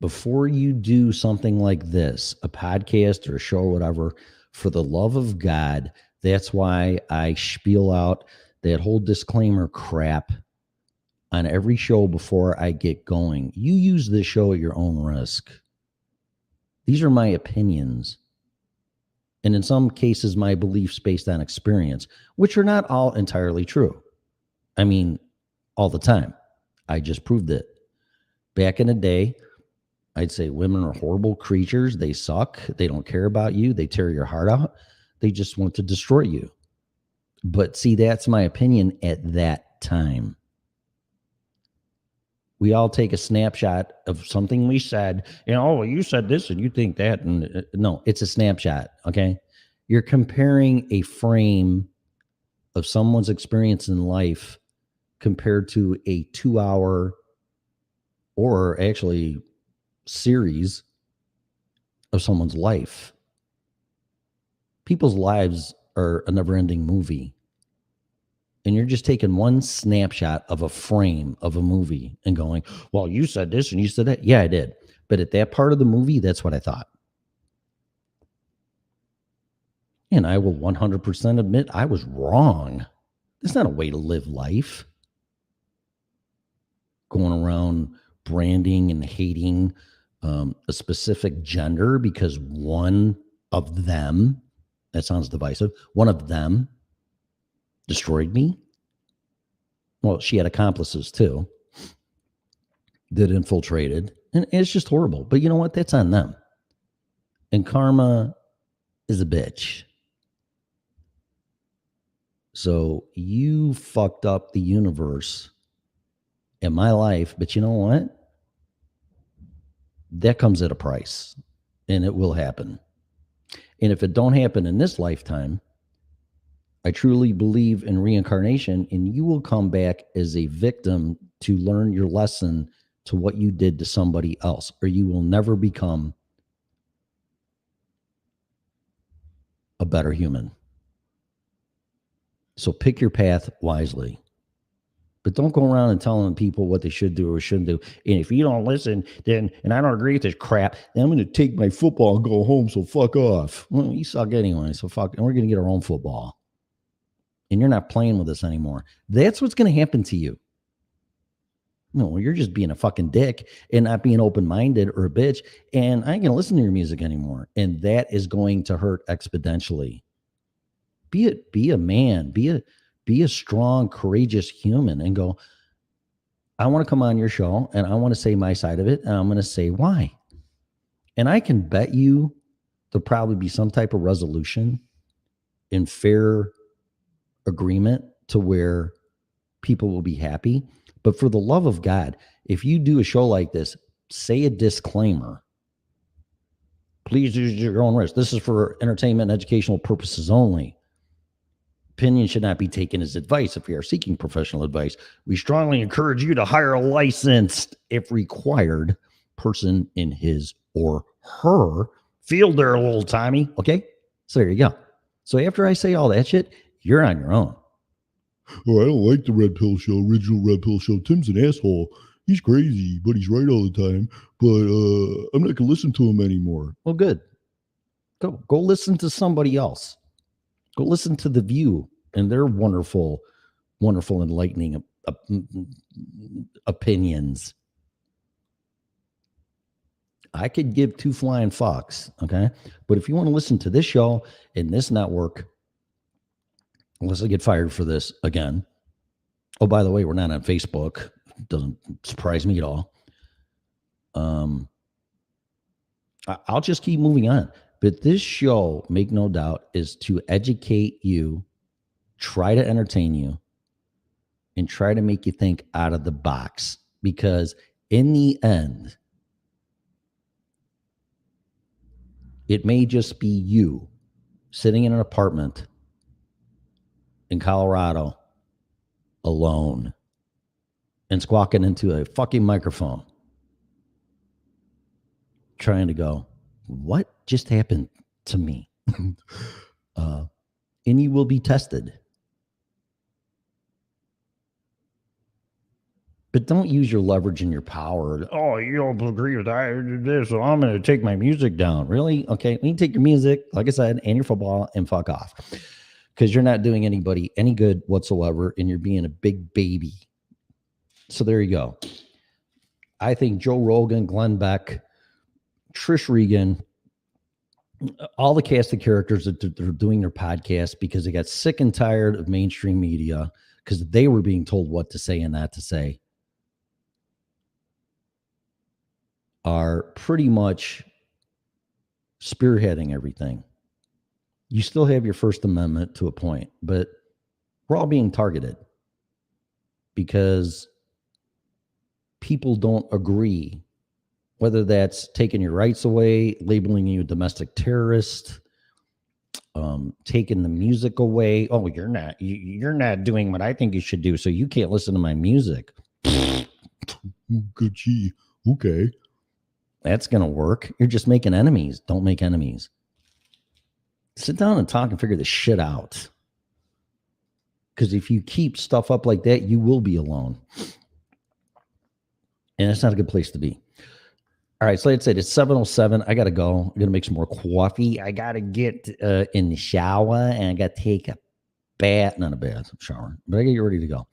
[SPEAKER 2] Before you do something like this, a podcast or a show or whatever, for the love of God, that's why I spiel out that whole disclaimer crap on every show before I get going. You use this show at your own risk. These are my opinions. And in some cases, my beliefs based on experience, which are not all entirely true. I mean, all the time. I just proved it. Back in the day, I'd say women are horrible creatures. They suck. They don't care about you. They tear your heart out. They just want to destroy you. But see, that's my opinion at that time. We all take a snapshot of something we said. Oh, you said this and you think that. And no, it's a snapshot. Okay. You're comparing a frame of someone's experience in life compared to a 2-hour or actually series of someone's life. People's lives are a never-ending movie. And you're just taking one snapshot of a frame of a movie and going, well, you said this and you said that. Yeah, I did. But at that part of the movie, that's what I thought. And I will 100% admit I was wrong. That's not a way to live life. Going around branding and hating a specific gender because one of them, that sounds divisive, one of them destroyed me. Well, she had accomplices too that infiltrated, and it's just horrible. But you know what? That's on them. And karma is a bitch. So you fucked up the universe in my life, but you know what? That comes at a price, and it will happen. And if it don't happen in this lifetime, I truly believe in reincarnation, and you will come back as a victim to learn your lesson to what you did to somebody else, or you will never become a better human. So pick your path wisely. But don't go around and telling people what they should do or shouldn't do. And if you don't listen, then, and I don't agree with this crap, then I'm going to take my football and go home, so fuck off. Well, you suck anyway, so fuck, and we're going to get our own football. And you're not playing with us anymore. That's what's going to happen to you. No, you're just being a fucking dick and not being open-minded or a bitch, and I ain't going to listen to your music anymore. And that is going to hurt exponentially. Be a man, be a strong, courageous human and go, I want to come on your show and I want to say my side of it. And I'm going to say why. And I can bet you there'll probably be some type of resolution in fair agreement to where people will be happy. But for the love of God, if you do a show like this, say a disclaimer. Please use your own risk. This is for entertainment and educational purposes only. Opinion should not be taken as advice. If you are seeking professional advice, we strongly encourage you to hire a licensed, if required, person in his or her field there, little Tommy. Okay? So there you go. So after I say all that shit, you're on your own.
[SPEAKER 3] Oh, I don't like the Red Pill Show, original Red Pill Show. Tim's an asshole. He's crazy, but he's right all the time. But I'm not going to listen to him anymore.
[SPEAKER 2] Well, good. Go listen to somebody else. Go listen to The View and their wonderful, wonderful, enlightening opinions. I could give two flying fucks, okay? But if you want to listen to this show in this network, unless I get fired for this again. Oh, by the way, we're not on Facebook. Doesn't surprise me at all. I'll just keep moving on. But this show, make no doubt, is to educate you, try to entertain you, and try to make you think out of the box. Because in the end, it may just be you sitting in an apartment in Colorado alone and squawking into a fucking microphone trying to go, what just happened to me? And you will be tested. But don't use your leverage and your power. Oh, you don't agree with this, so I'm going to take my music down. Really? Okay, you take your music, like I said, and your football, and fuck off. Because you're not doing anybody any good whatsoever, and you're being a big baby. So there you go. I think Joe Rogan, Glenn Beck, Trish Regan, all the cast of characters that they're doing their podcast because they got sick and tired of mainstream media because they were being told what to say and not to say, are pretty much spearheading everything. You still have your First Amendment to a point, but we're all being targeted because people don't agree, whether that's taking your rights away, labeling you a domestic terrorist, taking the music away. Oh, you're not doing what I think you should do, so you can't listen to my music.
[SPEAKER 3] Good gee. Okay.
[SPEAKER 2] That's going to work. You're just making enemies. Don't make enemies. Sit down and talk and figure this shit out. Because if you keep stuff up like that, you will be alone. And it's not a good place to be. All right, so let's say it's 7:07. I got to go. I'm going to make some more coffee. I got to get in the shower and I got to take a bath. Not a bath, shower. But I got to get ready to go.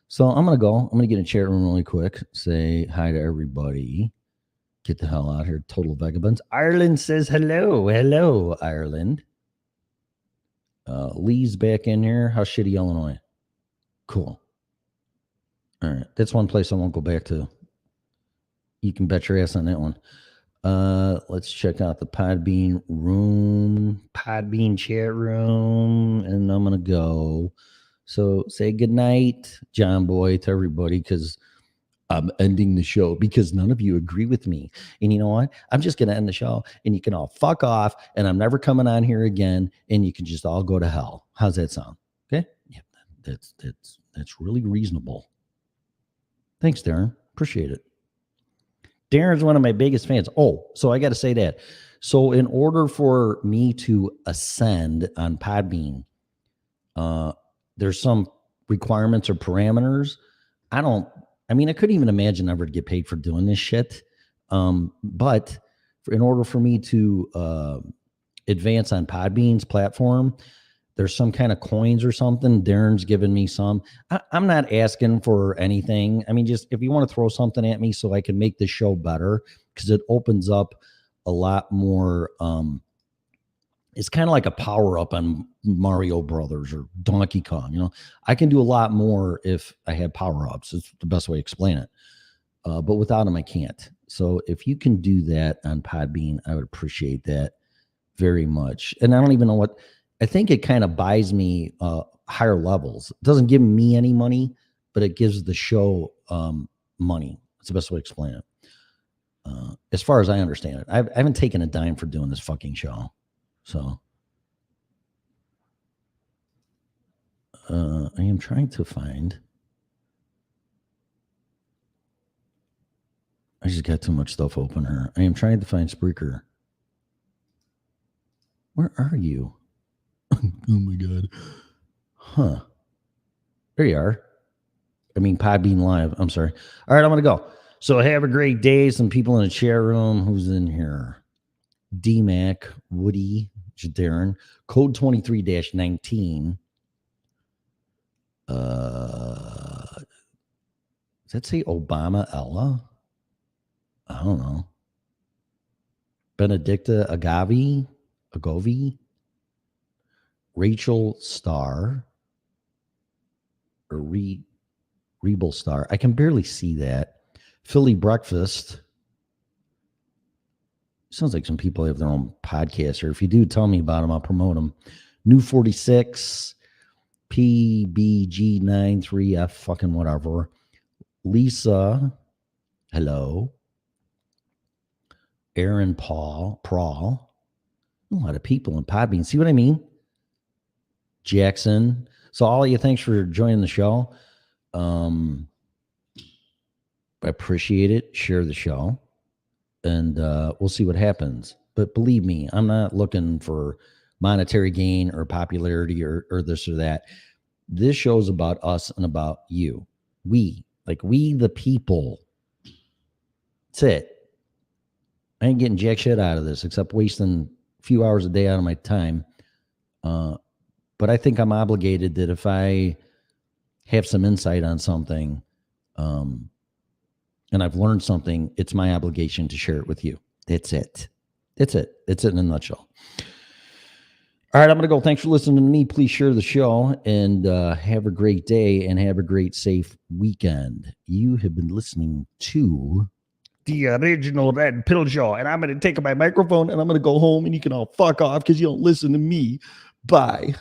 [SPEAKER 2] So I'm going to go. I'm going to get in a chat room really quick. Say hi to everybody. Get the hell out here, total vagabonds. Ireland says hello. Hello, Ireland. Lee's back in here. How's shitty Illinois? Cool. All right. That's one place I won't go back to. You can bet your ass on that one. Let's check out the Podbean room, Podbean chat room, and I'm going to go. So say goodnight, John Boy, to everybody, because I'm ending the show because none of you agree with me. And you know what? I'm just going to end the show and you can all fuck off and I'm never coming on here again and you can just all go to hell. How's that sound? Okay. Yeah, that's really reasonable. Thanks, Darren. Appreciate it. Darren's one of my biggest fans. Oh, so I got to say that. So in order for me to ascend on Podbean, there's some requirements or parameters. I couldn't even imagine ever to get paid for doing this shit. But in order for me to advance on Podbean's platform, there's some kind of coins or something. Darren's given me some. I'm not asking for anything. I mean, just if you want to throw something at me so I can make the show better, because it opens up a lot more. It's kind of like a power up on Mario Brothers or Donkey Kong. You know, I can do a lot more if I have power ups. It's the best way to explain it. But without them, I can't. So if you can do that on Podbean, I would appreciate that very much. And I don't even know what, I think it kind of buys me higher levels. It doesn't give me any money, but it gives the show money. That's the best way to explain it. As far as I understand it, I haven't taken a dime for doing this fucking show. So I am trying to find. I just got too much stuff open here. I am trying to find Spreaker. Where are you?
[SPEAKER 3] Oh my God.
[SPEAKER 2] Huh. There you are. I mean, Podbean Live. I'm sorry. All right, I'm going to go. So have a great day. Some people in the chat room. Who's in here? D-Mac, Woody, Darren, code 23-19. Does that say Obama Ella? I don't know. Benedicta Agavi, Rachel Starr, or Rebel Star. I can barely see that. Philly Breakfast. Sounds like some people have their own podcast, or if you do, tell me about them. I'll promote them. New 46, PBG93F, fucking whatever. Lisa, hello. Aaron Prawl. A lot of people in Podbean. See what I mean? Jackson. So all of you, thanks for joining the show. I appreciate it. Share the show. And we'll see what happens. But believe me, I'm not looking for monetary gain or popularity or this or that. This show's about us and about you. We the people. That's it. I ain't getting jack shit out of this except wasting a few hours a day out of my time. But I think I'm obligated that if I have some insight on something, and I've learned something, it's my obligation to share it with you. That's it. It's it in a nutshell. All right, I'm going to go. Thanks for listening to me. Please share the show and have a great day and have a great, safe weekend. You have been listening to the original Red Pill Show, and I'm going to take my microphone and I'm going to go home, and you can all fuck off because you don't listen to me. Bye.